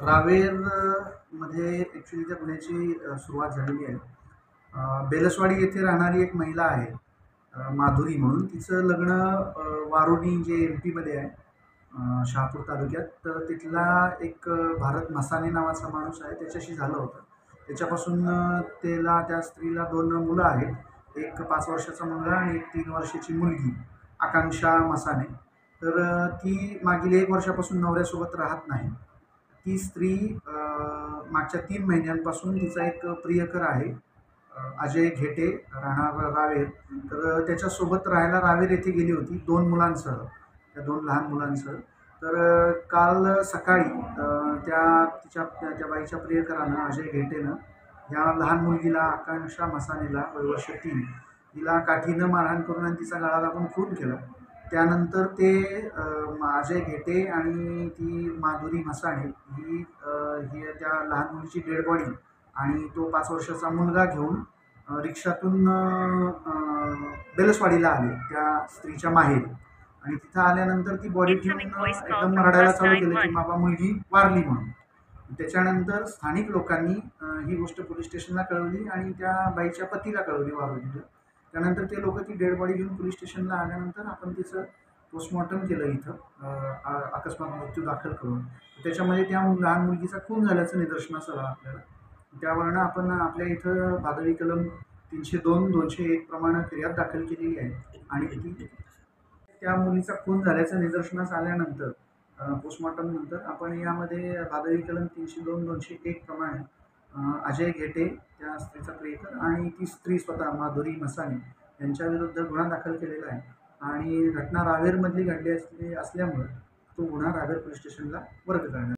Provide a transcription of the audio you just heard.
रावेरमध्ये actually त्या गुन्ह्याची सुरुवात झालेली आहे. बेलसवाडी येथे राहणारी एक महिला आहे, माधुरी म्हणून. तिचं लग्न वारुणी जे MP मध्ये आहे, शहापूर तालुक्यात. तर तिथला एक भारत मसाने नावाचा माणूस आहे, त्याच्याशी झालं होतं. त्याच्यापासून त्या स्त्रीला 2 मुलं आहेत. एक 5 वर्षाचा मुलगा आणि एक 3 वर्षाची मुलगी, आकांक्षा मसाने. तर ती मागील 1 वर्षापासून नवऱ्यासोबत राहत नाही. ती स्त्री मागच्या 3 महिन्यांपासून तिचा एक प्रियकर आहे, अजय घेटे, राहणार रावेर. तर त्याच्यासोबत राहायला रावेर येथे गेली होती 2 मुलांसह, त्या 2 लहान मुलांसह. तर काल सकाळी त्या बाईच्या प्रियकरानं, अजय घेटेनं, ह्या लहान मुलगीला, आकांक्षा मसानेला, वय वर्ष 3, तिला काठीनं मारहाण करून आणि तिचा गळा दाबून खून केला. त्यानंतर ते अजय घेटे आणि ती माधुरी मसाणे ही त्या लहान मुलीची डेड बॉडी आणि तो 5 वर्षाचा मुलगा घेऊन रिक्षातून बेलसवाडीला आले, त्या स्त्रीच्या माहेरी. आणि तिथं आल्यानंतर ती बॉडी घेऊन एकदम रडायला चालू केलं की बाबा मुलगी वारली म्हणून. त्याच्यानंतर स्थानिक लोकांनी ही गोष्ट पोलीस स्टेशनला कळवली आणि त्या बाईच्या पतीला कळवली, वारुणीला. त्यानंतर ते लोक ती डेड बॉडी घेऊन पोलीस स्टेशनला आल्यानंतर आपण तिचं पोस्टमॉर्टम केलं इथं, अकस्मात मृत्यू दाखल करून. त्याच्यामध्ये त्या लहान मुलगीचा खून झाल्याचं निदर्शनास आलं आपल्याला. त्यावरनं आपण आपल्या इथं भादवी कलम 302, 201 प्रमाणे फिर्याद दाखल केलेली आहे. आणि त्या मुलीचा खून झाल्याचं निदर्शनास आल्यानंतर पोस्टमॉर्टम नंतर आपण यामध्ये भादवी कलम 302, 201 प्रमाणे अजय घेटे, त्या स्त्रीचा प्रियकर, आणि ती स्त्री स्वतः माधुरी मसाने यांच्याविरुद्ध गुन्हा दाखल केलेला आहे. आणि घटना रावेरमधली घडली असल्यामुळे तो गुन्हा रावेर पोलीस स्टेशनला वर्ग करण्यात